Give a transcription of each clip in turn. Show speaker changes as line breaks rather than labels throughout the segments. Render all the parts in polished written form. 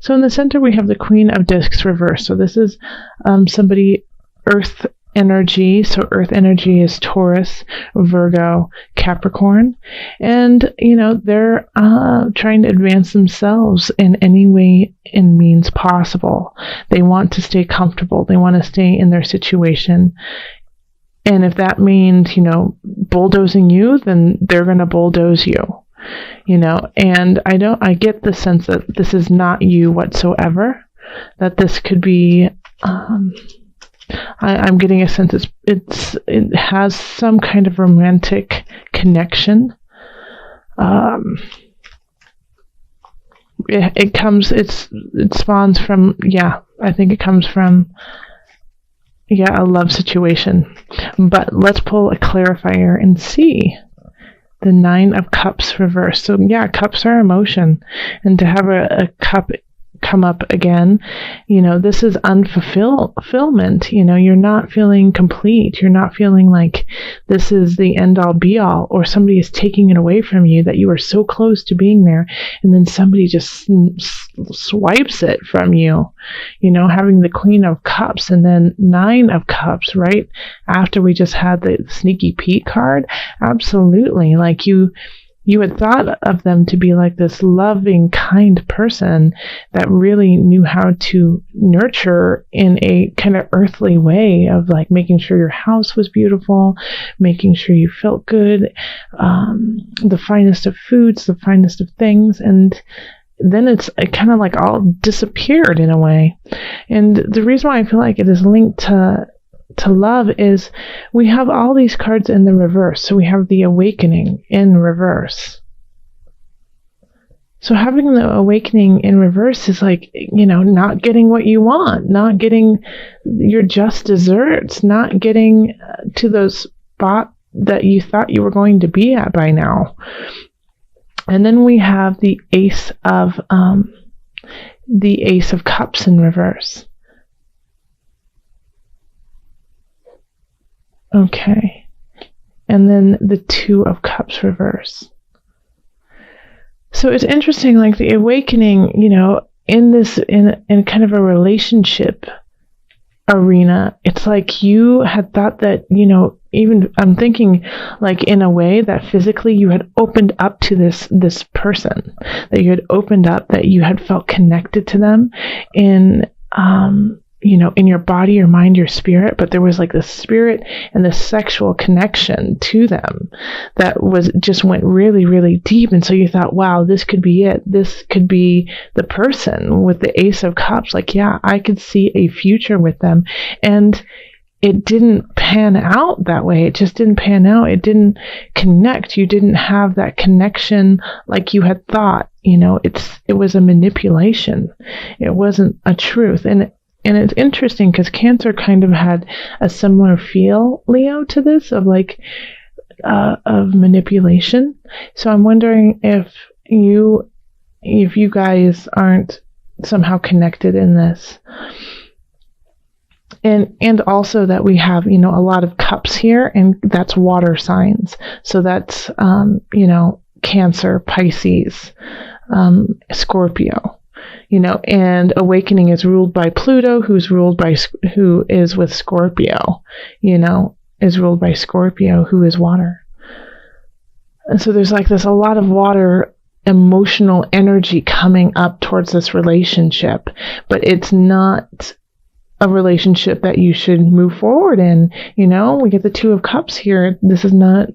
So in the center, we have the Queen of Discs reversed. So this is somebody, Earth energy. So Earth energy is Taurus, Virgo, Capricorn. And, they're trying to advance themselves in any way and means possible. They want to stay comfortable. They want to stay in their situation. And if that means, bulldozing you, then they're going to bulldoze you, and I get the sense that this is not you whatsoever, that this could be, I'm getting a sense it has some kind of romantic connection. It spawns from, I think it comes from, a love situation. But let's pull a clarifier and see. The 9 of Cups reversed. So cups are emotion. And to have a cup come up again, this is unfulfillment. You're not feeling complete. You're not feeling like this is the end all be all, or somebody is taking it away from you, that you are so close to being there, and then somebody just swipes it from you. Having the Queen of Cups and then 9 of Cups right after we just had the Sneaky Pete card. Absolutely. Like you had thought of them to be like this loving, kind person that really knew how to nurture in a kind of earthly way of like making sure your house was beautiful, making sure you felt good, the finest of foods, the finest of things. And then it kind of like all disappeared in a way. And the reason why I feel like it is linked to love is we have all these cards in the reverse. So we have the Awakening in reverse. So having the Awakening in reverse is like, not getting what you want, not getting your just desserts, not getting to those spots that you thought you were going to be at by now. And then we have the Ace of Cups in reverse. Okay. And then the 2 of Cups reverse. So it's interesting, like the Awakening, in kind of a relationship arena, it's like you had thought that, even I'm thinking like in a way that physically you had opened up to this person, that you had opened up, that you had felt connected to them in, in your body, your mind, your spirit, but there was like the spirit and the sexual connection to them that just went really, really deep. And so you thought, wow, this could be it. This could be the person with the Ace of Cups. Like, I could see a future with them. And it didn't pan out that way. It just didn't pan out. It didn't connect. You didn't have that connection like you had thought. It was a manipulation. It wasn't a truth. And it's interesting because Cancer kind of had a similar feel, Leo, to this of manipulation. So I'm wondering if you guys aren't somehow connected in this. And also that we have, a lot of cups here, and that's water signs. So that's, Cancer, Pisces, Scorpio. And Awakening is ruled by Pluto, who is with Scorpio, is ruled by Scorpio, who is water. And so there's like this, a lot of water emotional energy coming up towards this relationship, but it's not a relationship that you should move forward in. We get the 2 of Cups here. This is not,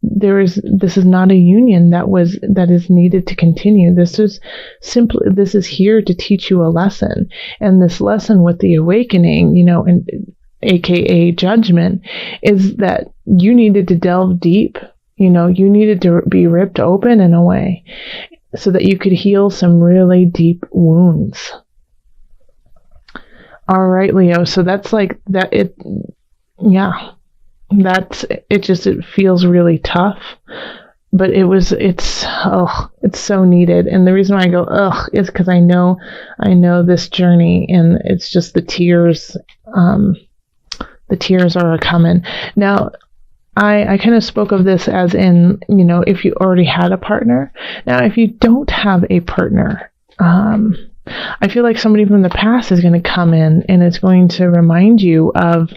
this is not a union that is needed to continue. This is here to teach you a lesson. And this lesson with the Awakening, and AKA judgment, is that you needed to delve deep. You needed to be ripped open in a way so that you could heal some really deep wounds. All right, Leo. So that's like that. It feels really tough, but it's so needed. And the reason why I go, is because I know this journey, and it's just the tears are coming. Now, I kind of spoke of this as in, if you already had a partner. Now, if you don't have a partner, I feel like somebody from the past is going to come in and it's going to remind you of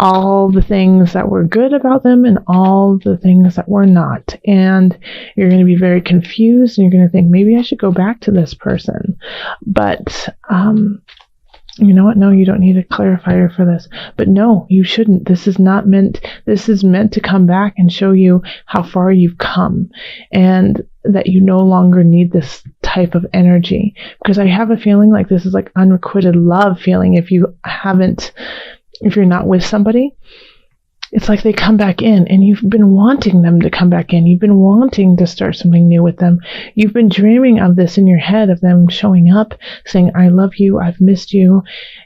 all the things that were good about them and all the things that were not. And you're going to be very confused and you're going to think, maybe I should go back to this person. But, you know what? No, you don't need a clarifier for this. But no, you shouldn't. This is meant to come back and show you how far you've come and that you no longer need this type of energy. Because I have a feeling like this is like unrequited love feeling if you're not with somebody. It's like they come back in and you've been wanting them to come back in. You've been wanting to start something new with them. You've been dreaming of this in your head, of them showing up, saying, I love you, I've missed you,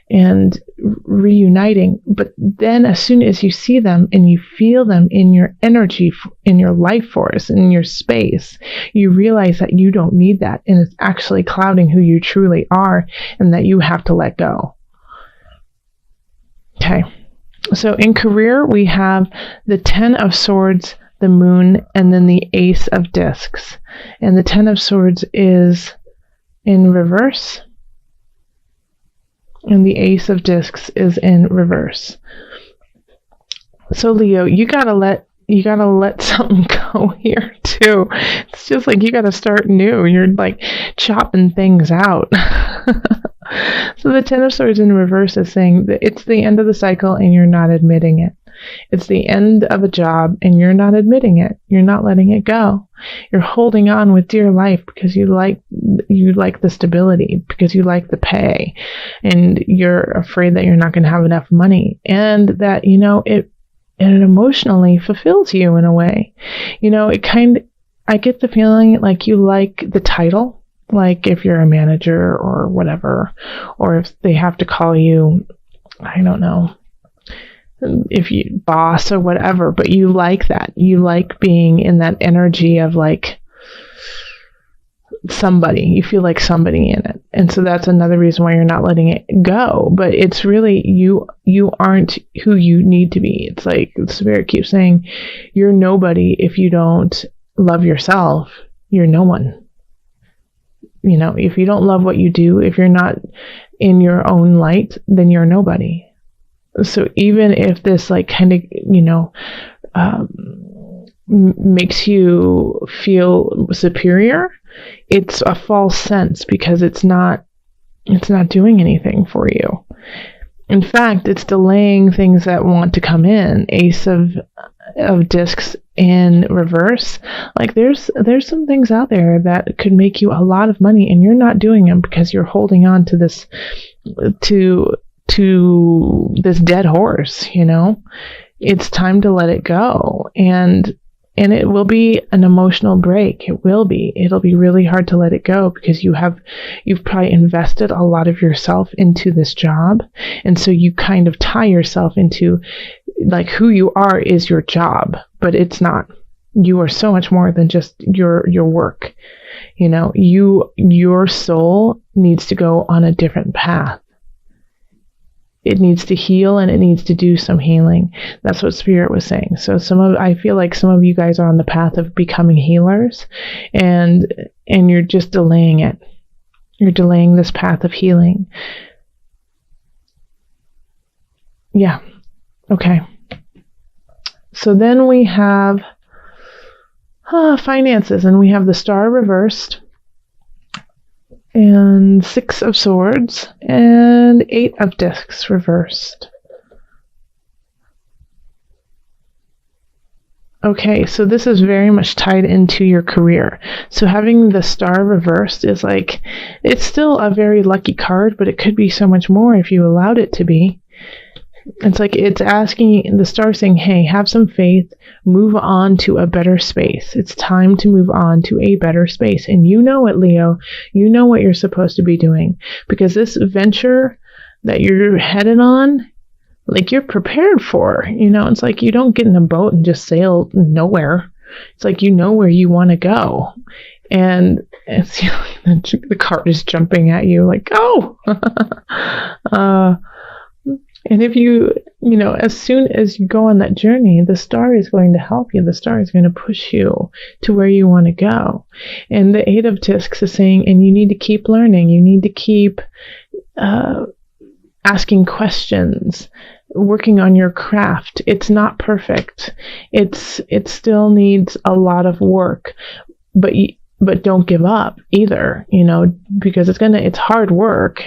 and reuniting. But then as soon as you see them and you feel them in your energy, in your life force, in your space, you realize that you don't need that. And it's actually clouding who you truly are and that you have to let go. Okay. So in career, we have the 10 of Swords, the Moon, and then the Ace of Discs. And the 10 of Swords is in reverse. And the Ace of Discs is in reverse. So Leo, you gotta let something go here too. It's just like you gotta start new. You're like chopping things out. So the 10 of Swords in reverse is saying that it's the end of the cycle and you're not admitting it. It's the end of a job and you're not admitting it. You're not letting it go. You're holding on with dear life because you like the stability, because you like the pay, and you're afraid that you're not going to have enough money, and that, it emotionally fulfills you in a way. I get the feeling like you like the title. Like if you're a manager or whatever, or if they have to call you, I don't know, if you boss or whatever, but you like that. You like being in that energy of like somebody. You feel like somebody in it. And so that's another reason why you're not letting it go. But it's really, you aren't who you need to be. It's like, Spirit keeps saying, you're nobody if you don't love yourself. You're no one. If you don't love what you do, if you're not in your own light, then you're nobody. So even if this like kind of, makes you feel superior, it's a false sense because it's not doing anything for you. In fact, it's delaying things that want to come in. Ace of Discs in reverse. Like there's some things out there that could make you a lot of money and you're not doing them because you're holding on to this to this dead horse. It's time to let it go, and it will be an emotional break. It'll be really hard to let it go because you've probably invested a lot of yourself into this job, and so you kind of tie yourself into like who you are is your job, but it's not. You are so much more than just your work. Your soul needs to go on a different path. It needs to heal and it needs to do some healing. That's what Spirit was saying. So I feel like some of you guys are on the path of becoming healers, and you're just delaying it. You're delaying this path of healing. Yeah. Okay. So then we have finances, and we have the Star reversed, and 6 of Swords, and 8 of Discs reversed. Okay, so this is very much tied into your career. So having the Star reversed is like, it's still a very lucky card, but it could be so much more if you allowed it to be. It's like it's asking, the Star saying, hey, have some faith, move on to a better space. It's time to move on to a better space. And you know it, Leo. You know what you're supposed to be doing. Because this venture that you're headed on, like you're prepared for. It's like you don't get in a boat and just sail nowhere. It's like you know where you want to go. And it's the card is jumping at you like, go! And if you as soon as you go on that journey, the star is going to help you. The star is going to push you to where you want to go. And the Eight of Discs is saying, and you need to keep learning. You need to keep asking questions, working on your craft. It's not perfect. It still needs a lot of work, but don't give up either, because it's hard work.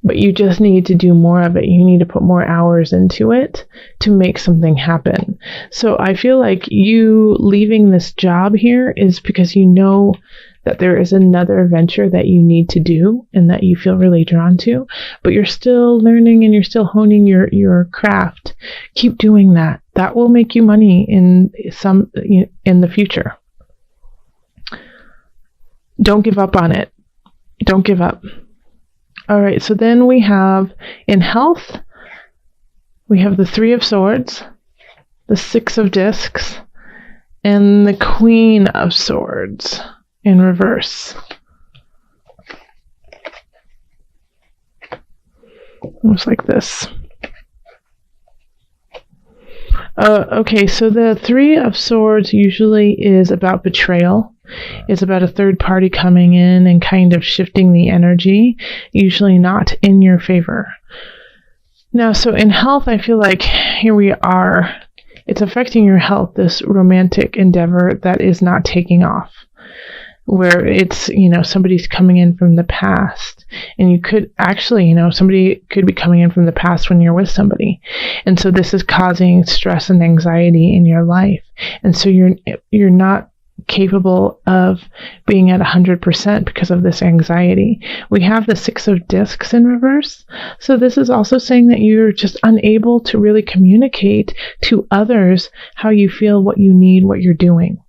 But you just need to do more of it. You need to put more hours into it to make something happen. So I feel like you leaving this job here is because you know that there is another venture that you need to do and that you feel really drawn to, but you're still learning and you're still honing your craft. Keep doing that. That will make you money in the future. Don't give up on it. Don't give up. All right, so then we have, in health, we have the Three of Swords, the Six of Discs, and the Queen of Swords in reverse. Looks like this. Okay, so the Three of Swords usually is about betrayal. It's about a third party coming in and kind of shifting the energy, usually not in your favor. Now, so in health, I feel like here we are. It's affecting your health, this romantic endeavor that is not taking off, where it's, somebody's coming in from the past. And you could actually, somebody could be coming in from the past when you're with somebody. And so this is causing stress and anxiety in your life. And so you're not capable of being at 100% because of this anxiety. We have the Six of Discs in reverse. So this is also saying that you're just unable to really communicate to others how you feel, what you need, what you're doing.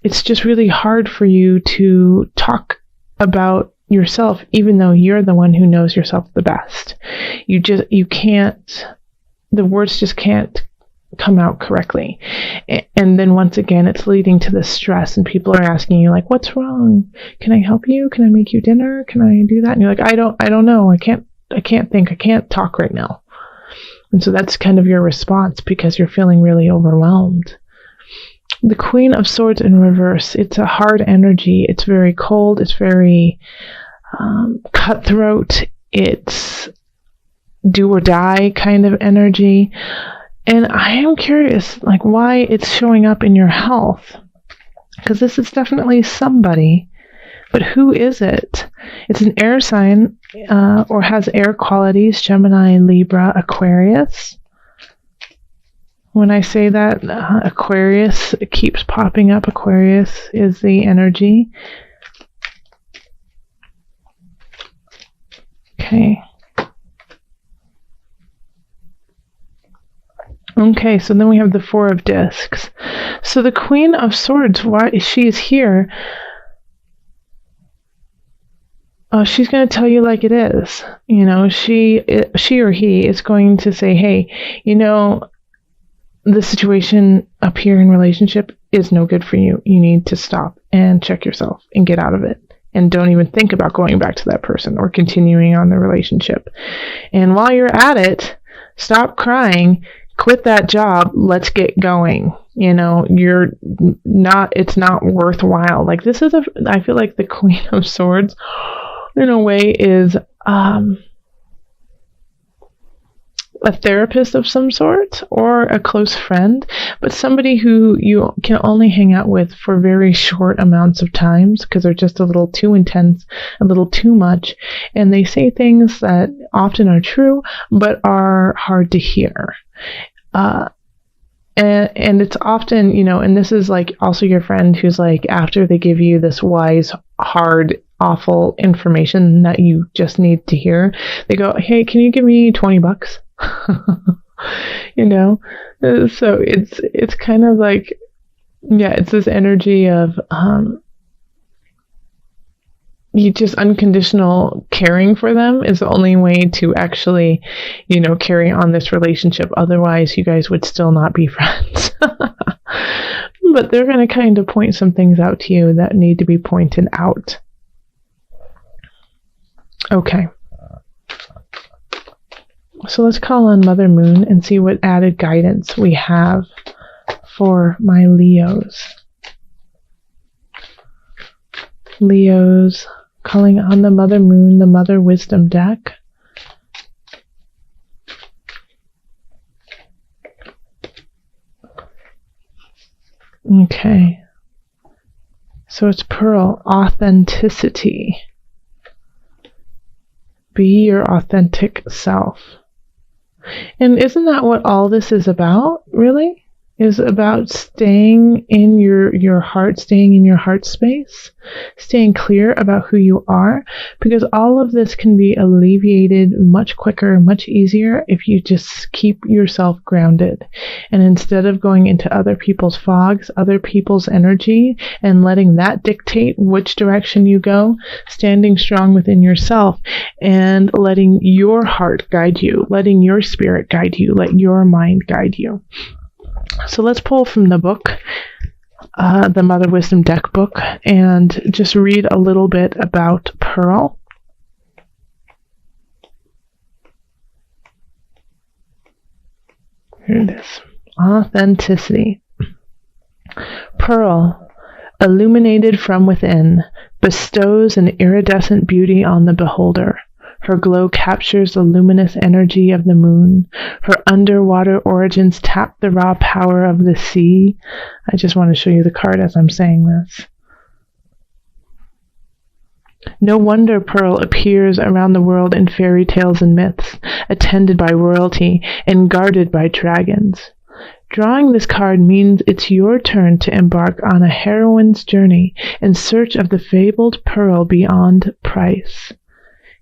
It's just really hard for you to talk about yourself, even though you're the one who knows yourself the best. You can't, the words just can't come out correctly. And then once again, it's leading to the stress, and people are asking you, like, what's wrong? Can I help you? Can I make you dinner? Can I do that? And you're like, I don't know. I can't think. I can't talk right now. And so that's kind of your response because you're feeling really overwhelmed. The Queen of Swords in reverse, it's a hard energy. It's very cold. It's very cutthroat. It's do or die kind of energy. And I am curious, why it's showing up in your health. Because this is definitely somebody. But who is it? It's an air sign or has air qualities, Gemini, Libra, Aquarius. When I say that, Aquarius, it keeps popping up. Aquarius is the energy. Okay. Okay, so then we have the Four of Discs. So the Queen of Swords, why she is here, she's going to tell you like it is. She or he is going to say, hey, the situation up here in relationship is no good for you. You need to stop and check yourself and get out of it. And don't even think about going back to that person or continuing on the relationship. And while you're at it, stop crying. Quit that job. Let's get going. It's not worthwhile. I feel like the Queen of Swords in a way is a therapist of some sort or a close friend, but somebody who you can only hang out with for very short amounts of times because they're just a little too intense, a little too much, and they say things that often are true but are hard to hear. And it's often, and this is also your friend who's after they give you this wise, hard, awful information that you just need to hear, they go, hey, can you give me $20? So it's kind of it's this energy of you just unconditional caring for them is the only way to actually, carry on this relationship. Otherwise, you guys would still not be friends. But they're going to kind of point some things out to you that need to be pointed out. Okay. So let's call on Mother Moon and see what added guidance we have for my Leos. Leos, calling on the Mother Moon, the Mother Wisdom deck. Okay. So it's Pearl, authenticity. Be your authentic self. And isn't that what all this is about, really? Is about staying in your heart, staying in your heart space, staying clear about who you are, because all of this can be alleviated much quicker, much easier if you just keep yourself grounded. And instead of going into other people's fogs, other people's energy, and letting that dictate which direction you go, standing strong within yourself and letting your heart guide you, letting your spirit guide you, let your mind guide you. So let's pull from the book, the Mother Wisdom deck book, and just read a little bit about Pearl. Here it is. Authenticity. Pearl, illuminated from within, bestows an iridescent beauty on the beholder. Her glow captures the luminous energy of the moon. Her underwater origins tap the raw power of the sea. I just want to show you the card as I'm saying this. No wonder Pearl appears around the world in fairy tales and myths, attended by royalty and guarded by dragons. Drawing this card means it's your turn to embark on a heroine's journey in search of the fabled pearl beyond price.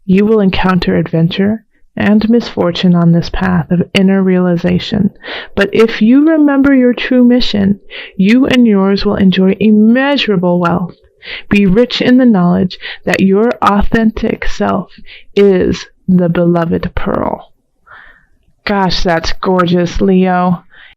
You will encounter adventure and misfortune on this path of inner realization. But if you remember your true mission, you and yours will enjoy immeasurable wealth. Be rich in the knowledge that your authentic self is the beloved pearl. Gosh, that's gorgeous, Leo.